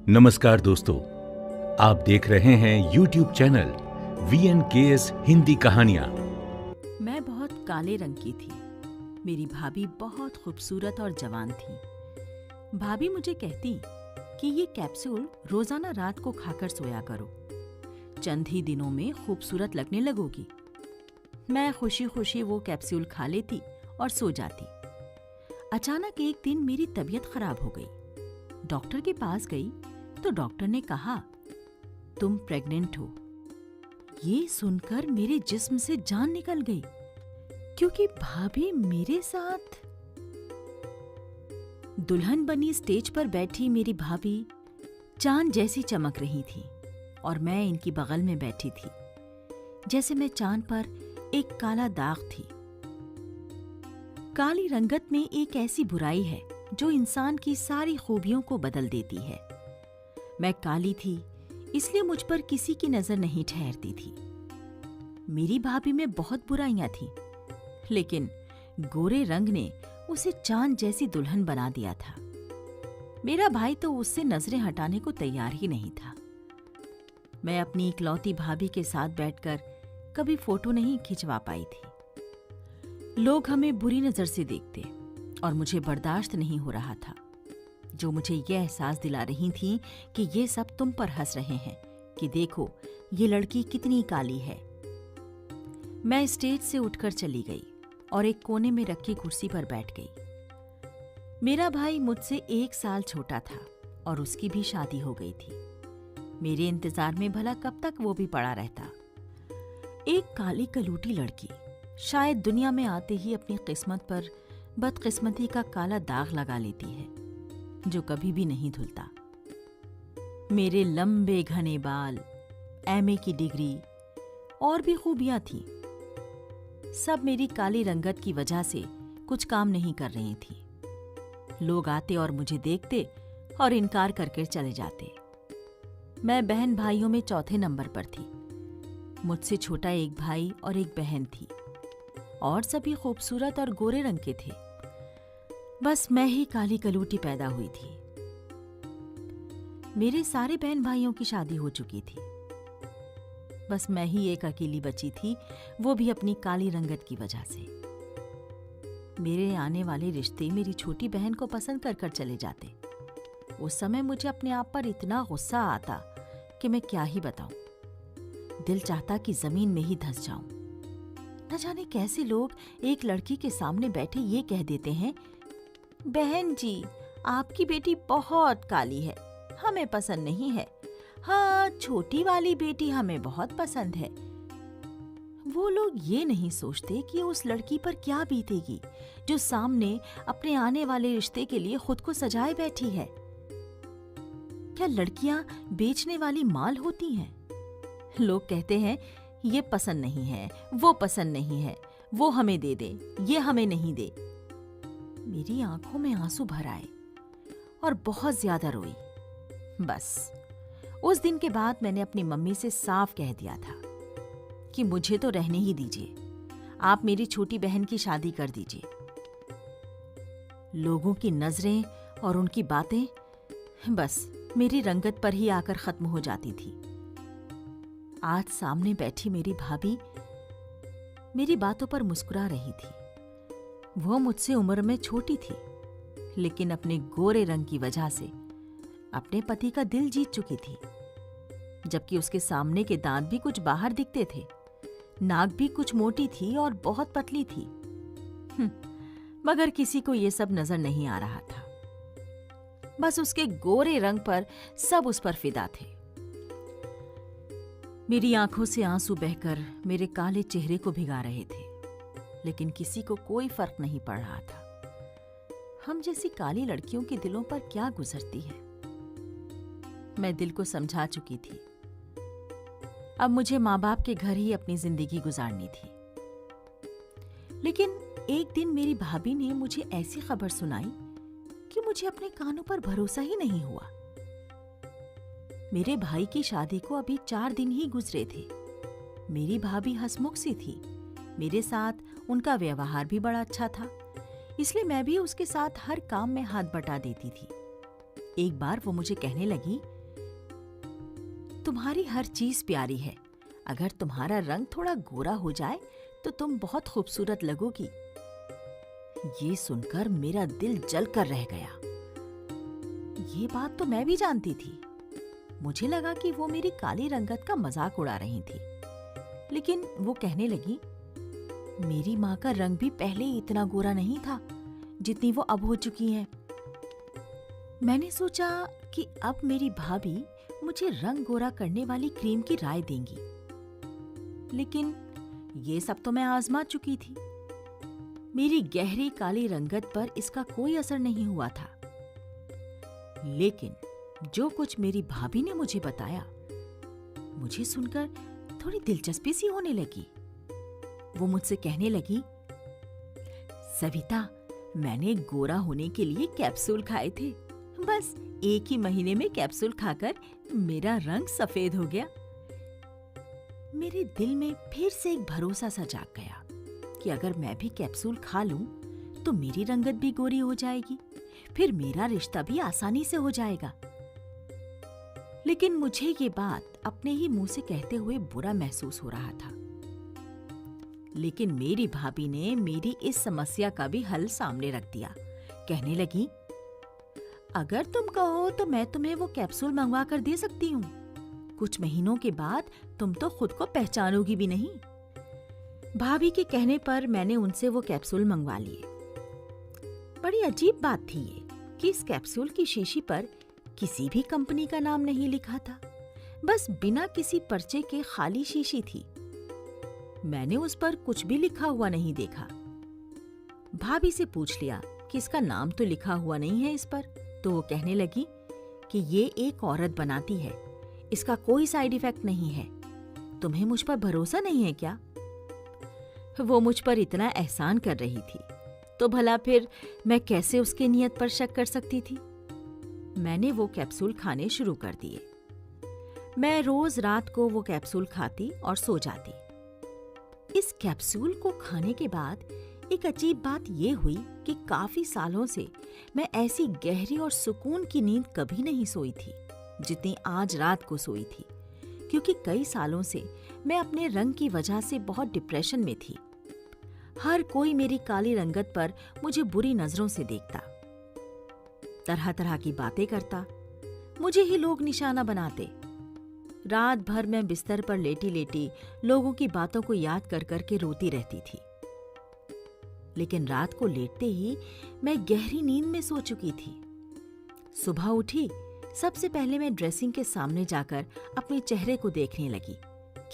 नमस्कार दोस्तों, आप देख रहे हैं YouTube चैनल VNKS हिंदी कहानियां। मैं बहुत काले रंग की थी। मेरी भाभी बहुत खूबसूरत और जवान थी। भाभी मुझे कहती कि ये कैप्सूल रोजाना रात को खाकर सोया करो, चंद ही दिनों में खूबसूरत लगने लगोगी। मैं खुशी खुशी वो कैप्सूल खा लेती और सो जाती। अचानक एक दिन मेरी तबीयत खराब हो गई। डॉक्टर के पास गई तो डॉक्टर ने कहा, तुम प्रेग्नेंट हो। ये सुनकर मेरे जिस्म से जान निकल गई, क्योंकि भाभी मेरे साथ दुल्हन बनी स्टेज पर बैठी मेरी भाभी चांद जैसी चमक रही थी और मैं इनकी बगल में बैठी थी, जैसे मैं चांद पर एक काला दाग थी। काली रंगत में एक ऐसी बुराई है जो इंसान की सारी खूबियों को बदल देती है। मैं काली थी, इसलिए मुझ पर किसी की नजर नहीं ठहरती थी। मेरी भाभी में बहुत बुराइयां थीं, लेकिन गोरे रंग ने उसे चांद जैसी दुल्हन बना दिया था। मेरा भाई तो उससे नजरें हटाने को तैयार ही नहीं था। मैं अपनी इकलौती भाभी के साथ बैठकर कभी फोटो नहीं खिंचवा पाई थी। लोग हमें बुरी नजर से देखते और मुझे बर्दाश्त नहीं हो रहा था, जो मुझे यह एहसास दिला रही थी कि ये सब तुम पर हंस रहे हैं कि देखो ये लड़की कितनी काली है। मैं स्टेज से उठकर चली गई और एक कोने में रखी कुर्सी पर बैठ गई। मेरा भाई मुझसे 1 साल छोटा था और उसकी भी शादी हो गई थी। मेरे इंतजार में भला कब तक वो भी पड़ा रहता। एक काली कलूटी लड़की शायद दुनिया में आते ही अपनी किस्मत पर बदकिस्मती का काला दाग लगा लेती है, जो कभी भी नहीं धुलता। मेरे लंबे घने बाल, एमए की डिग्री और भी खूबियां थीं, सब मेरी काली रंगत की वजह से कुछ काम नहीं कर रही थी। लोग आते और मुझे देखते और इनकार करके चले जाते। मैं बहन भाइयों में चौथे नंबर पर थी। मुझसे छोटा एक भाई और एक बहन थी और सभी खूबसूरत और गोरे रंग के थे। बस मैं ही काली कलूटी पैदा हुई थी। मेरे सारे बहन भाइयों की शादी हो चुकी थी। बस मैं ही एक अकेली बची थी, वो भी अपनी काली रंगत की वजह से। मेरे आने वाले रिश्ते मेरी छोटी बहन को पसंद कर कर चले जाते। उस समय मुझे अपने आप पर इतना गुस्सा आता कि मैं क्या ही बताऊं। दिल चाहता कि जमीन में ही धंस जाऊं। न जाने कैसे लोग एक लड़की के सामने बैठे ये कह देते हैं, बहन जी आपकी बेटी बहुत काली है, हमें पसंद नहीं है। हाँ, छोटी वाली बेटी हमें बहुत पसंद है। वो लोग ये नहीं सोचते कि उस लड़की पर क्या बीतेगी जो सामने अपने आने वाले रिश्ते के लिए खुद को सजाए बैठी है। क्या लड़कियां बेचने वाली माल होती हैं? लोग कहते हैं ये पसंद नहीं है, वो पसंद नहीं है, वो हमें दे दे, ये हमें नहीं दे। मेरी आंखों में आंसू भर आए और बहुत ज्यादा रोई। बस उस दिन के बाद मैंने अपनी मम्मी से साफ कह दिया था कि मुझे तो रहने ही दीजिए, आप मेरी छोटी बहन की शादी कर दीजिए। लोगों की नजरें और उनकी बातें बस मेरी रंगत पर ही आकर खत्म हो जाती थी। आज सामने बैठी मेरी भाभी मेरी बातों पर मुस्कुरा रही थी। वो मुझसे उम्र में छोटी थी, लेकिन अपने गोरे रंग की वजह से अपने पति का दिल जीत चुकी थी। जबकि उसके सामने के दांत भी कुछ बाहर दिखते थे, नाक भी कुछ मोटी थी और बहुत पतली थी। मगर किसी को ये सब नजर नहीं आ रहा था। बस उसके गोरे रंग पर सब उस पर फिदा थे। मेरी आंखों से आंसू बहकर मेरे काले चेहरे को भिगा रहे थे, लेकिन किसी को कोई फर्क नहीं पड़ रहा था। हम जैसी काली लड़कियों के दिलों पर क्या गुजरती है। मैं दिल को समझा चुकी थी। अब मुझे माँ बाप के घर ही अपनी जिंदगी गुजारनी थी। लेकिन एक दिन मेरी भाभी ने मुझे ऐसी खबर सुनाई कि मुझे अपने कानों पर भरोसा ही नहीं हुआ। मेरे भाई की शादी को अभी 4 दिन ही गुजरे थे। मेरी भाभी हंसमुख सी थी। मेरे साथ उनका व्यवहार भी बड़ा अच्छा था, इसलिए मैं भी उसके साथ हर काम में हाथ बटा देती थी। एक बार वो मुझे कहने लगी, तुम्हारी हर चीज प्यारी है। अगर तुम्हारा रंग थोड़ा गोरा हो जाए तो तुम बहुत खूबसूरत लगोगी। ये सुनकर मेरा दिल जल कर रह गया। ये बात तो मैं भी जानती थी। मुझे लगा कि वो मेरी काली रंगत का मजाक उड़ा रही थी। लेकिन वो कहने लगी, मेरी माँ का रंग भी पहले इतना गोरा नहीं था जितनी वो अब हो चुकी है। मैंने सोचा कि अब मेरी भाभी मुझे रंग गोरा करने वाली क्रीम की राय देंगी। लेकिन ये सब तो मैं आजमा चुकी थी। मेरी गहरी काली रंगत पर इसका कोई असर नहीं हुआ था। लेकिन जो कुछ मेरी भाभी ने मुझे बताया, मुझे सुनकर थोड़ी दिलचस्पी सी होने लगी। वो मुझसे कहने लगी, सविता, मैंने गोरा होने के लिए कैप्सूल खाए थे। बस 1 ही महीने में कैप्सूल खाकर मेरा रंग सफेद हो गया। मेरे दिल में फिर से एक भरोसा सा जाग गया कि अगर मैं भी कैप्सूल खा लूं तो मेरी रंगत भी गोरी हो जाएगी, फिर मेरा रिश्ता भी आसानी से हो जाएगा। लेकिन मुझे ये बात अपने ही मुंह से कहते हुए बुरा महसूस हो रहा था। लेकिन मेरी भाभी ने मेरी इस समस्या का भी हल सामने रख दिया। कहने लगी, अगर तुम कहो तो मैं तुम्हें वो कैप्सूल मंगवा कर दे सकती हूँ। कुछ महीनों के बाद तुम तो खुद को पहचानोगी भी नहीं। भाभी के कहने पर मैंने उनसे वो कैप्सूल मंगवा लिए। बड़ी अजीब बात थी ये कि इस कैप्सूल की शीशी पर किसी भी कंपनी का नाम नहीं लिखा था। बस बिना किसी पर्चे के खाली शीशी थी। मैंने उस पर कुछ भी लिखा हुआ नहीं देखा। भाभी से पूछ लिया कि इसका नाम तो लिखा हुआ नहीं है इस पर। तो वो कहने लगी कि ये एक औरत बनाती है, इसका कोई साइड इफेक्ट नहीं है। तुम्हें मुझ पर भरोसा नहीं है क्या? वो मुझ पर इतना एहसान कर रही थी तो भला फिर मैं कैसे उसकी नीयत पर शक कर सकती थी? मैंने वो कैप्सूल खाने शुरू कर दिए। मैं रोज रात को वो कैप्सूल खाती और सो जाती। इस कैप्सूल को खाने के बाद एक अजीब बात ये हुई कि काफी सालों से मैं ऐसी गहरी और सुकून की नींद कभी नहीं सोई थी जितनी आज रात को सोई थी। क्योंकि कई सालों से मैं अपने रंग की वजह से बहुत डिप्रेशन में थी। हर कोई मेरी काली रंगत पर मुझे बुरी नजरों से देखता, तरह तरह की बातें करता, मुझे ही लोग निशाना बनाते। रात भर मैं बिस्तर पर लेटी लेटी लोगों की बातों को याद कर कर के रोती रहती थी। लेकिन रात को लेटते ही मैं गहरी नींद में सो चुकी थी। सुबह उठी, सबसे पहले मैं ड्रेसिंग के सामने जाकर अपने चेहरे को देखने लगी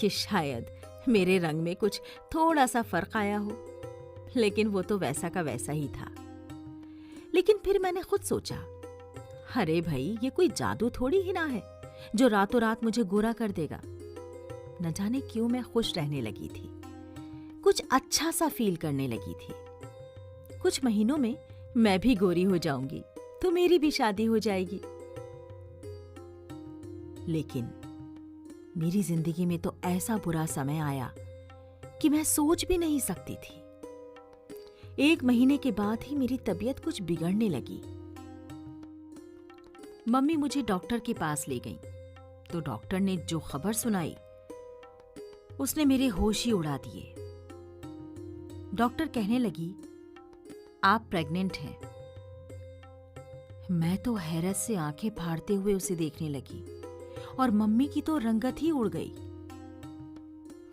कि शायद मेरे रंग में कुछ थोड़ा सा फर्क आया हो। लेकिन वो तो वैसा का वैसा ही था। लेकिन फिर मैंने खुद सोचा, अरे भाई, ये कोई जादू थोड़ी ही ना है जो रातों रात मुझे गोरा कर देगा। न जाने क्यों मैं खुश रहने लगी थी, कुछ अच्छा सा फील करने लगी थी। कुछ महीनों में मैं भी गोरी हो जाऊंगी तो मेरी भी शादी हो जाएगी। लेकिन मेरी जिंदगी में तो ऐसा बुरा समय आया कि मैं सोच भी नहीं सकती थी। 1 महीने के बाद ही मेरी तबीयत कुछ बिगड़ने लगी। मम्मी मुझे डॉक्टर के पास ले गई तो डॉक्टर ने जो खबर सुनाई उसने मेरे होश ही उड़ा दिए। डॉक्टर कहने लगी, आप प्रेग्नेंट हैं। मैं तो हैरत से आंखें फाड़ते हुए उसे देखने लगी और मम्मी की तो रंगत ही उड़ गई।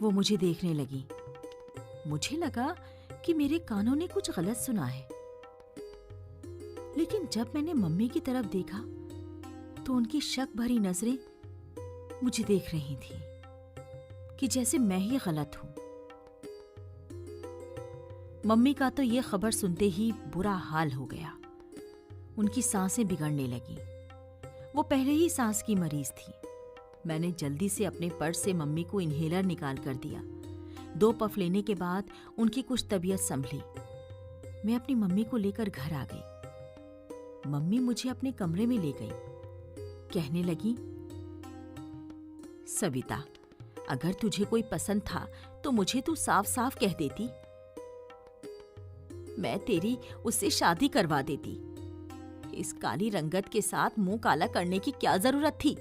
वो मुझे देखने लगी। मुझे लगा कि मेरे कानों ने कुछ गलत सुना है। लेकिन जब मैंने मम्मी की तरफ देखा तो उनकी शक भरी नजरें मुझे देख रही थी कि जैसे मैं ही गलत हूं। मम्मी का तो ये खबर सुनते ही बुरा हाल हो गया। उनकी सांसें बिगड़ने लगी। वो पहले ही सांस की मरीज थी। मैंने जल्दी से अपने पर्स से मम्मी को इन्हेलर निकाल कर दिया। 2 पफ लेने के बाद उनकी कुछ तबीयत संभली। मैं अपनी मम्मी को लेकर घर आ गई। मम्मी मुझे अपने कमरे में ले गई। कहने लगी, सविता, अगर तुझे कोई पसंद था तो मुझे तू साफ साफ कह देती। मैं तेरी उससे शादी करवा देती। इस काली रंगत के साथ मुंह काला करने की क्या जरूरत थी?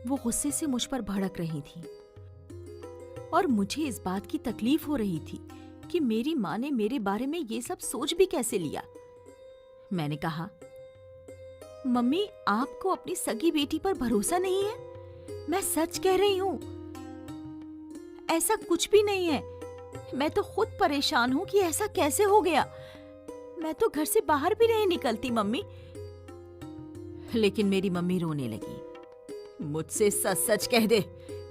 वो गुस्से से मुझ पर भड़क रही थी और मुझे इस बात की तकलीफ हो रही थी कि मेरी माँ ने मेरे बारे में ये सब सोच भी कैसे लिया। मैंने कहा, मम्मी, आपको अपनी सगी बेटी पर भरोसा नहीं है? मैं सच कह रही हूँ, ऐसा कुछ भी नहीं है। मैं तो खुद परेशान हूँ कि ऐसा कैसे हो गया। मैं तो घर से बाहर भी नहीं निकलती मम्मी। लेकिन मेरी मम्मी रोने लगी। मुझसे सच सच कह दे,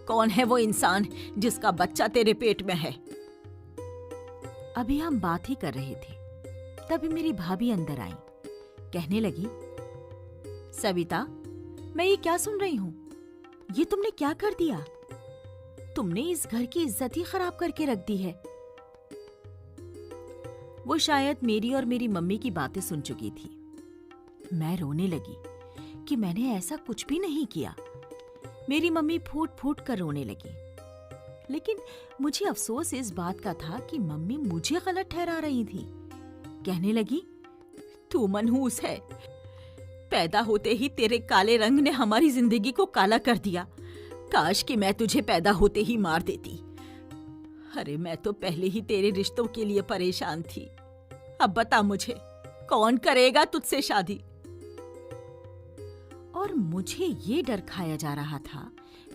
कौन है वो इंसान जिसका बच्चा तेरे पेट में है? अभी हम बात ही कर रहे थे, तभी मेरी भाभी अंदर आई। कहने लगी, सविता, मैं ये क्या सुन रही हूँ? ये तुमने क्या कर दिया? तुमने इस घर की इज्जत ही खराब करके रख दी है। वो शायद मेरी और मेरी मम्मी की बातें सुन चुकी थी। मैं रोने लगी कि मैंने ऐसा कुछ भी नहीं किया। मेरी मम्मी फूट फूट कर रोने लगी। लेकिन मुझे अफसोस इस बात का था कि मम्मी मुझे गलत ठहरा रही थी। कहने लगी, तू मनहूस है। पैदा होते ही तेरे काले रंग ने हमारी जिंदगी को काला कर दिया। काश कि मैं तुझे पैदा होते ही मार देती। अरे मैं तो पहले ही तेरे रिश्तों के लिए परेशान थी। अब बता मुझे, कौन करेगा तुझसे शादी? और मुझे ये डर खाया जा रहा था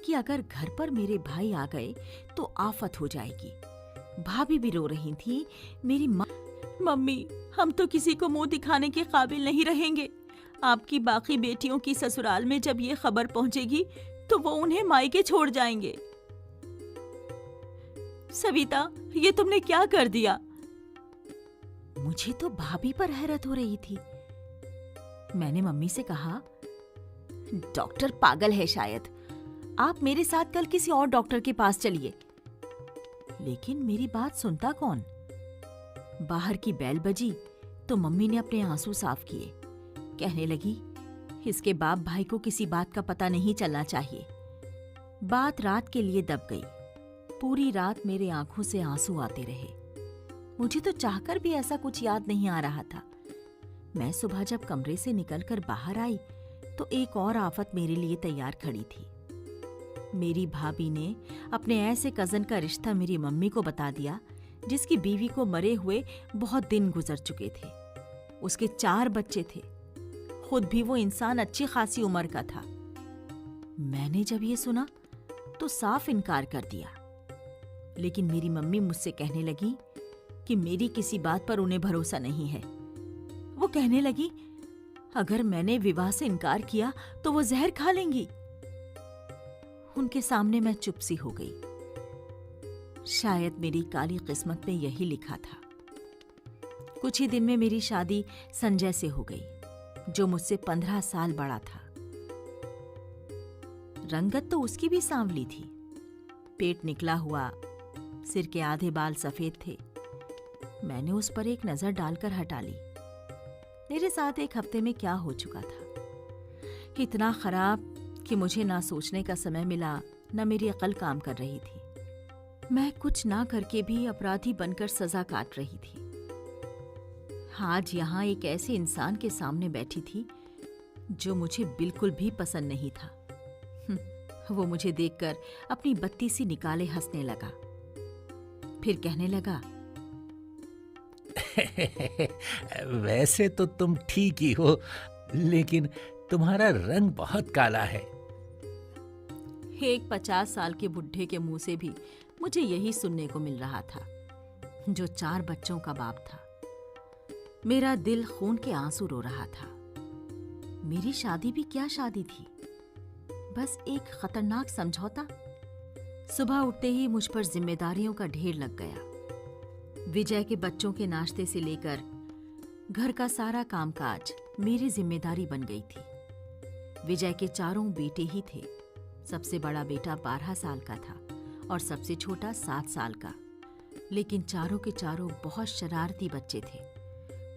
कि अगर घर पर मेरे भाई आ गए तो आफत हो जाएगी। भाभी भी रो रही थी। मेरी मम्मी, हम तो किसी को मुंह दिखाने के काबिल नहीं रहेंगे। आपकी बाकी बेटियों की ससुराल में जब ये खबर पहुंचेगी तो वो उन्हें मायके छोड़ जाएंगे। सविता, ये तुमने क्या कर दिया? मुझे तो भाभी पर हैरत हो रही थी। मैंने मम्मी से कहा, डॉक्टर पागल है शायद। आप मेरे साथ कल किसी और डॉक्टर के पास चलिए। लेकिन मेरी बात सुनता कौन? बाहर की बेल बजी तो मम्मी ने अपने आंसू साफ किए। कहने लगी, इसके बाप भाई को किसी बात का पता नहीं चलना चाहिए। बात रात के लिए दब गई। पूरी रात मेरे आंखों से आंसू आते रहे। मुझे तो चाहकर भी ऐसा कुछ याद नहीं आ रहा था। मैं सुबह जब कमरे से निकलकर बाहर आई तो एक और आफत मेरे लिए तैयार खड़ी थी। मेरी भाभी ने अपने ऐसे कजन का रिश्ता मेरी मम्मी को बता दिया जिसकी बीवी को मरे हुए बहुत दिन गुजर चुके थे। उसके 4 बच्चे थे। खुद भी वो इंसान अच्छी खासी उम्र का था। मैंने जब ये सुना तो साफ इनकार कर दिया। लेकिन मेरी मम्मी मुझसे कहने लगी कि मेरी किसी बात पर उन्हें भरोसा नहीं है। वो कहने लगी, अगर मैंने विवाह से इनकार किया तो वो जहर खा लेंगी। उनके सामने मैं चुप सी हो गई। शायद मेरी काली किस्मत में यही लिखा था। कुछ ही दिन में मेरी शादी संजय से हो गई, जो मुझसे 15 साल बड़ा था। रंगत तो उसकी भी सांवली थी। पेट निकला हुआ, सिर के आधे बाल सफेद थे। मैंने उस पर एक नजर डालकर हटा ली। मेरे साथ एक हफ्ते में क्या हो चुका था, इतना खराब कि मुझे ना सोचने का समय मिला, न मेरी अकल काम कर रही थी। मैं कुछ ना करके भी अपराधी बनकर सजा काट रही थी। आज यहाँ एक ऐसे इंसान के सामने बैठी थी जो मुझे बिल्कुल भी पसंद नहीं था। वो मुझे देखकर अपनी बत्ती सी निकाले हंसने लगा। फिर कहने लगा, वैसे तो तुम ठीक ही हो, लेकिन तुम्हारा रंग बहुत काला है। एक 50 साल के बुढ़े के मुंह से भी मुझे यही सुनने को मिल रहा था, जो 4 बच्चों का बाप था। मेरा दिल खून के आंसू रो रहा था। मेरी शादी भी क्या शादी थी, बस एक खतरनाक समझौता। सुबह उठते ही मुझ पर जिम्मेदारियों का ढेर लग गया। विजय के बच्चों के नाश्ते से लेकर घर का सारा कामकाज मेरी जिम्मेदारी बन गई थी। विजय के 4 बेटे ही थे। सबसे बड़ा बेटा 12 साल का था और सबसे छोटा 7 साल का। लेकिन चारों के चारों बहुत शरारती बच्चे थे।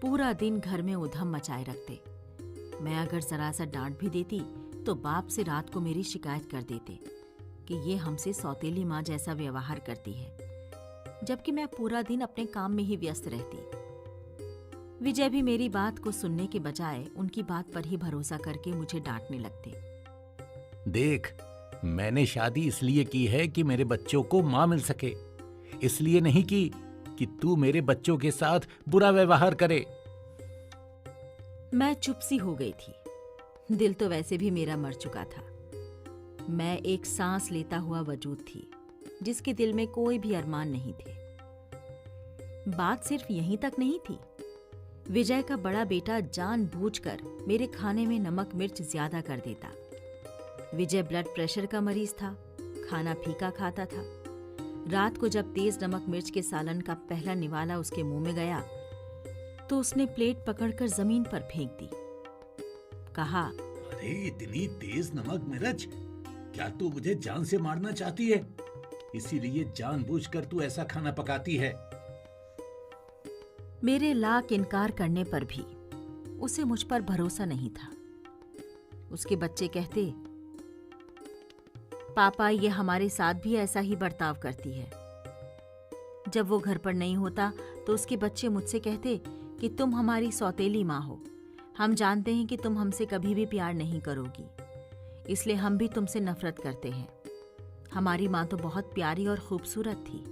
पूरा दिन घर में उधम मचाए रखते। मैं अगर जरा सा डांट भी देती तो बाप से रात को मेरी शिकायत कर देते कि ये हमसे सौतेली माँ जैसा व्यवहार करती है, जबकि मैं पूरा दिन अपने काम में ही व्यस्त रहती। विजय भी मेरी बात को सुनने के बजाय उनकी बात पर ही भरोसा करके मुझे डांटने लगते। देख, मैंने शादी इसलिए की है कि मेरे बच्चों को माँ मिल सके, इसलिए नहीं कि तू मेरे बच्चों के साथ बुरा व्यवहार करे। मैं चुप सी हो गई थी। दिल तो वैसे भी मेरा मर चुका था। मैं एक सांस लेता हुआ वजूद थी, जिसके दिल में कोई भी अरमान नहीं थे। बात सिर्फ यहीं तक नहीं थी। विजय का बड़ा बेटा जानबूझकर मेरे खाने में नमक मिर्च ज्यादा कर देता। विजय ब्लड प्रेशर का मरीज था, खाना फीका खाता था। रात को जब तेज नमक मिर्च के सालन का पहला निवाला उसके मुंह में गया तो उसने प्लेट पकड़कर जमीन पर फेंक दी। कहा, अरे इतनी तेज नमक मिर्च, क्या तू मुझे जान से मारना चाहती है? इसीलिए जानबूझकर तू ऐसा खाना पकाती है। मेरे लाख इनकार करने पर भी उसे मुझ पर भरोसा नहीं था। उसके बच्चे कहते, पापा ये हमारे साथ भी ऐसा ही बर्ताव करती है। जब वो घर पर नहीं होता तो उसके बच्चे मुझसे कहते कि तुम हमारी सौतेली माँ हो, हम जानते हैं कि तुम हमसे कभी भी प्यार नहीं करोगी, इसलिए हम भी तुमसे नफरत करते हैं। हमारी माँ तो बहुत प्यारी और खूबसूरत थी,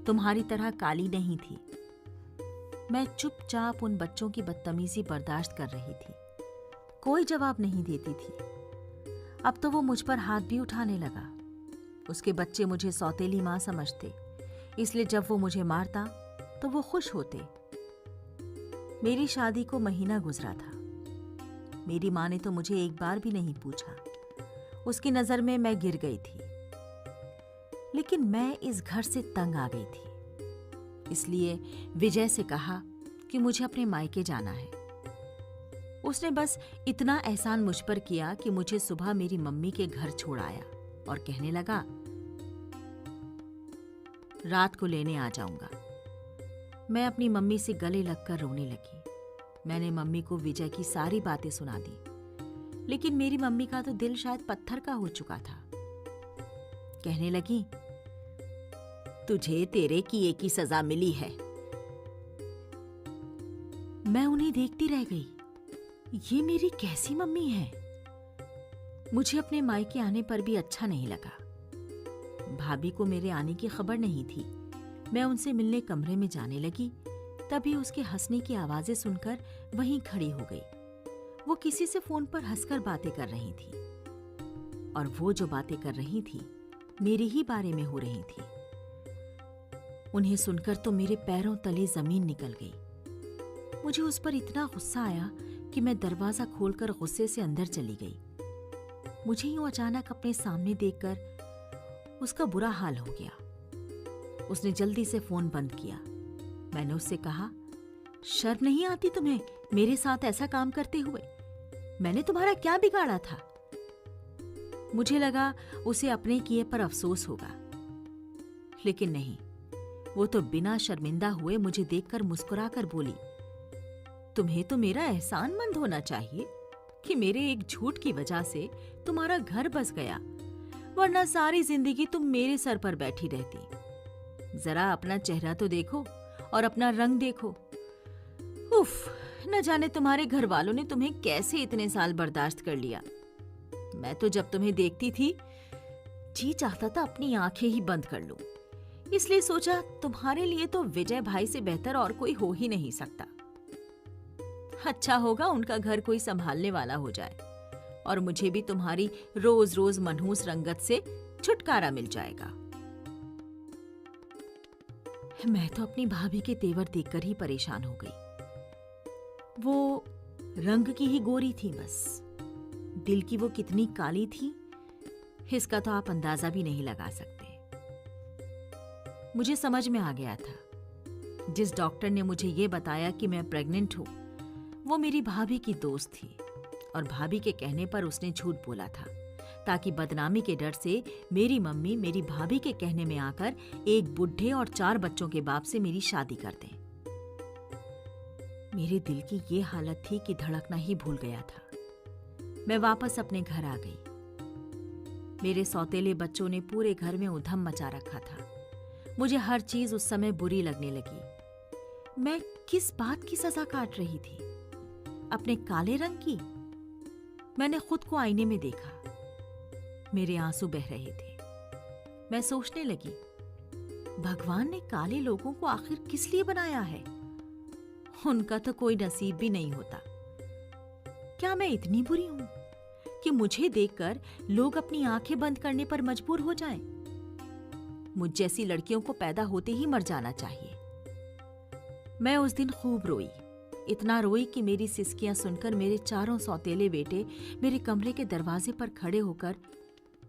तुम्हारी तरह काली नहीं थी। मैं चुपचाप उन बच्चों की बदतमीजी बर्दाश्त कर रही थी। कोई जवाब नहीं देती थी। अब तो वो मुझ पर हाथ भी उठाने लगा। उसके बच्चे मुझे सौतेली माँ समझते, इसलिए जब वो मुझे मारता तो वो खुश होते। मेरी शादी को महीना गुजरा था। मेरी माँ ने तो मुझे एक बार भी नहीं पूछा। उसकी नजर में मैं गिर गई थी। लेकिन मैं इस घर से तंग आ गई थी, इसलिए विजय से कहा कि मुझे अपने मायके जाना है। उसने बस इतना एहसान मुझ पर किया कि मुझे सुबह मेरी मम्मी के घर छोड़ आया और कहने लगा, रात को लेने आ जाऊंगा। मैं अपनी मम्मी से गले लगकर रोने लगी। मैंने मम्मी को विजय की सारी बातें सुना दी, लेकिन मेरी मम्मी का तो दिल शायद पत्थर का हो चुका था। कहने लगी, तुझे तेरे किए की सजा मिली है। मैं उन्हें देखती रह गई। ये मेरी कैसी मम्मी है? मुझे अपने मायके आने पर भी अच्छा नहीं लगा। भाभी को मेरे आने की खबर नहीं थी। मैं उनसे मिलने कमरे में जाने लगी, तभी उसके हंसने की आवाजें सुनकर वहीं खड़ी हो गई। वो किसी से फोन पर हंसकर बातें कर रही थी, और वो जो बातें कर रही थी मेरे ही बारे में हो रही थी। उन्हें सुनकर तो मेरे पैरों तले जमीन निकल गई। मुझे उस पर इतना गुस्सा आया कि मैं दरवाजा खोलकर गुस्से से अंदर चली गई। मुझे यूं अचानक अपने सामने देखकर उसका बुरा हाल हो गया। उसने जल्दी से फोन बंद किया। मैंने उससे कहा, शर्म नहीं आती तुम्हें मेरे साथ ऐसा काम करते हुए? मैंने तुम्हारा क्या बिगाड़ा था? मुझे लगा उसे अपने किए पर अफसोस होगा, लेकिन नहीं। वो तो बिना शर्मिंदा हुए मुझे देखकर मुस्कुराकर बोली, तुम्हें तो मेरा एहसानमंद होना चाहिए कि मेरे एक झूठ की वजह से तुम्हारा घर बस गया, वरना सारी जिंदगी तुम मेरे सर पर बैठी रहती। जरा अपना चेहरा तो देखो और अपना रंग देखो। उफ, न जाने तुम्हारे घर वालों ने तुम्हें कैसे इतने साल बर्दाश्त कर लिया। मैं तो जब तुम्हें देखती थी जी चाहता था अपनी आंखें ही बंद कर लूं। इसलिए सोचा तुम्हारे लिए तो विजय भाई से बेहतर और कोई हो ही नहीं सकता। अच्छा होगा उनका घर कोई संभालने वाला हो जाए और मुझे भी तुम्हारी रोज रोज मनहूस रंगत से छुटकारा मिल जाएगा। मैं तो अपनी भाभी के तेवर देखकर ही परेशान हो गई। वो रंग की ही गोरी थी, बस दिल की वो कितनी काली थी इसका तो आप अंदाजा भी नहीं लगा सकते। मुझे समझ में आ गया था। जिस डॉक्टर ने मुझे ये बताया कि मैं प्रेग्नेंट हूं, वो मेरी भाभी की दोस्त थी और भाभी के कहने पर उसने झूठ बोला था, ताकि बदनामी के डर से मेरी मम्मी मेरी भाभी के कहने में आकर एक बुढ़े और 4 बच्चों के बाप से मेरी शादी कर दें। मेरे दिल की ये हालत थी कि धड़कना ही भूल गया था। मैं वापस अपने घर आ गई। मेरे सौतेले बच्चों ने पूरे घर में उधम मचा रखा था। मुझे हर चीज उस समय बुरी लगने लगी। मैं किस बात की सजा काट रही थी? अपने काले रंग की? मैंने खुद को आईने में देखा। मेरे आंसू बह रहे थे। मैं सोचने लगी, भगवान ने काले लोगों को आखिर किस लिए बनाया है? उनका तो कोई नसीब भी नहीं होता। क्या मैं इतनी बुरी हूं कि मुझे देखकर लोग अपनी आंखें बंद करने पर मजबूर हो जाएं? मुझ जैसी लड़कियों को पैदा होते ही मर जाना चाहिए। मैं उस दिन खूब रोई, इतना रोई कि मेरी सिसकियां सुनकर मेरे चारों सौतेले बेटे मेरे कमरे के दरवाजे पर खड़े होकर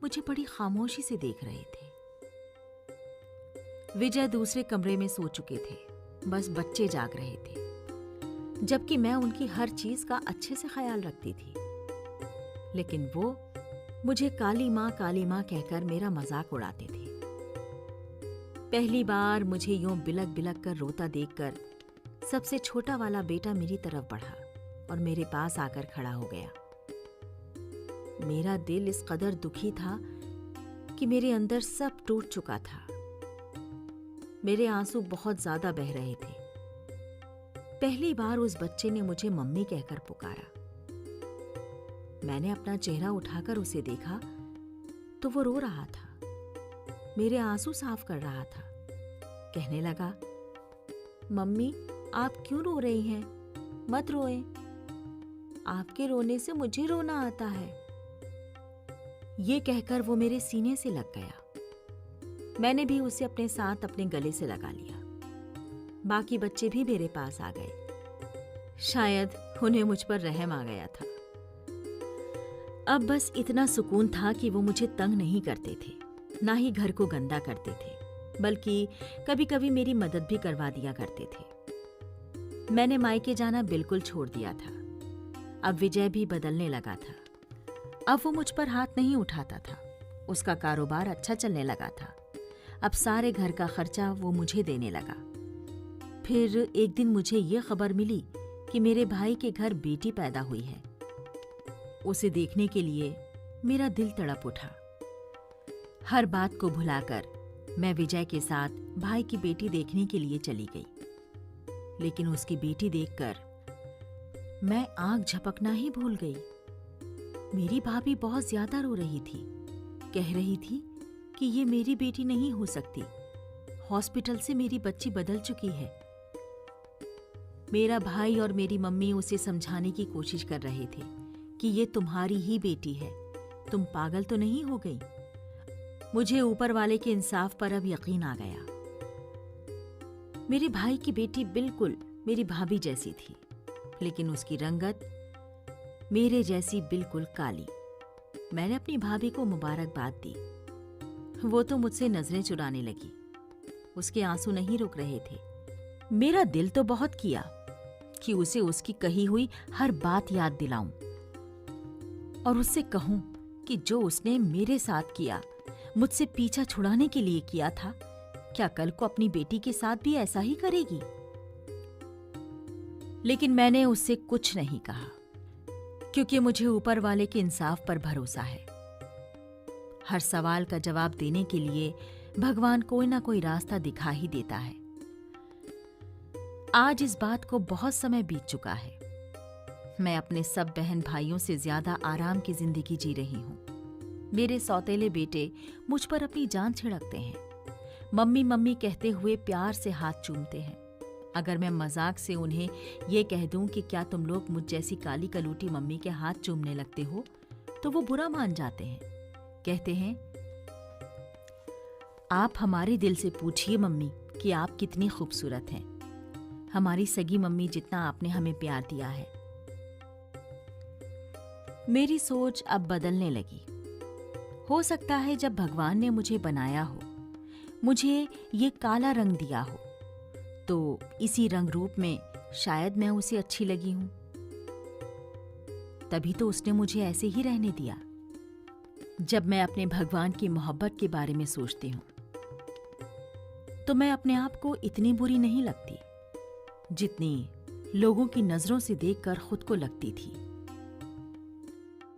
मुझे बड़ी खामोशी से देख रहे थे। विजय दूसरे कमरे में सो चुके थे, बस बच्चे जाग रहे थे, जबकि मैं उनकी हर चीज का अच्छे से ख्याल रखती थी। लेकिन वो मुझे काली माँ कहकर मेरा मजाक उड़ाते थे। पहली बार मुझे यूं बिलक बिलक कर रोता देखकर सबसे छोटा वाला बेटा मेरी तरफ बढ़ा और मेरे पास आकर खड़ा हो गया। मेरा दिल इस कदर दुखी था कि मेरे अंदर सब टूट चुका था। मेरे आंसू बहुत ज्यादा बह रहे थे। पहली बार उस बच्चे ने मुझे मम्मी कहकर पुकारा। मैंने अपना चेहरा उठाकर उसे देखा तो वो रो रहा था, मेरे आंसू साफ कर रहा था। कहने लगा, मम्मी आप क्यों रो रही हैं? मत रोएं, आपके रोने से मुझे रोना आता है। ये कहकर वो मेरे सीने से लग गया। मैंने भी उसे अपने साथ अपने गले से लगा लिया। बाकी बच्चे भी मेरे पास आ गए। शायद उन्हें मुझ पर रहम आ गया था। अब बस इतना सुकून था कि वो मुझे तंग नहीं करते थे, ना ही घर को गंदा करते थे, बल्कि कभी कभी मेरी मदद भी करवा दिया करते थे। मैंने मायके जाना बिल्कुल छोड़ दिया था। अब विजय भी बदलने लगा था। अब वो मुझ पर हाथ नहीं उठाता था। उसका कारोबार अच्छा चलने लगा था। अब सारे घर का खर्चा वो मुझे देने लगा। फिर एक दिन मुझे ये खबर मिली कि मेरे भाई के घर बेटी पैदा हुई है। उसे देखने के लिए मेरा दिल तड़प उठा। हर बात को भुलाकर मैं विजय के साथ भाई की बेटी देखने के लिए चली गई। लेकिन उसकी बेटी देखकर मैं आंख झपकना ही भूल गई। मेरी भाभी बहुत ज्यादा रो रही थी। कह रही थी कि ये मेरी बेटी नहीं हो सकती। हॉस्पिटल से मेरी बच्ची बदल चुकी है। मेरा भाई और मेरी मम्मी उसे समझाने की कोशिश कर रहे थे कि ये तुम्हारी ही बेटी है, तुम पागल तो नहीं हो गई। मुझे ऊपर वाले के इंसाफ पर अब यकीन आ गया। मेरे भाई की बेटी बिल्कुल मेरी भाभी जैसी थी, लेकिन उसकी रंगत मेरे जैसी बिल्कुल काली। मैंने अपनी भाभी को मुबारकबाद दी। वो तो मुझसे नजरें चुराने लगी। उसके आंसू नहीं रुक रहे थे। मेरा दिल तो बहुत किया कि उसे उसकी कही हुई हर बात याद दिलाऊं और उससे कहूं कि जो उसने मेरे साथ किया, मुझसे पीछा छुड़ाने के लिए किया था, क्या कल को अपनी बेटी के साथ भी ऐसा ही करेगी? लेकिन मैंने उससे कुछ नहीं कहा, क्योंकि मुझे ऊपर वाले के इंसाफ पर भरोसा है। हर सवाल का जवाब देने के लिए भगवान कोई ना कोई रास्ता दिखा ही देता है। आज इस बात को बहुत समय बीत चुका है। मैं अपने सब बहन भाइयों से ज्यादा आराम की जिंदगी जी रही हूँ। मेरे सौतेले बेटे मुझ पर अपनी जान छिड़कते हैं। मम्मी मम्मी कहते हुए प्यार से हाथ चूमते हैं। अगर मैं मजाक से उन्हें ये कह दूं कि क्या तुम लोग मुझ जैसी काली कलूटी मम्मी के हाथ चूमने लगते हो, तो वो बुरा मान जाते हैं। कहते हैं, आप हमारे दिल से पूछिए मम्मी कि आप कितनी खूबसूरत हैं। हमारी सगी मम्मी जितना आपने हमें प्यार दिया है। मेरी सोच अब बदलने लगी। हो सकता है जब भगवान ने मुझे बनाया हो, मुझे ये काला रंग दिया हो, तो इसी रंग रूप में शायद मैं उसे अच्छी लगी हूं। तभी तो उसने मुझे ऐसे ही रहने दिया। जब मैं अपने भगवान की मोहब्बत के बारे में सोचती हूं, तो मैं अपने आप को इतनी बुरी नहीं लगती जितनी लोगों की नजरों से देखकर खुद को लगती थी।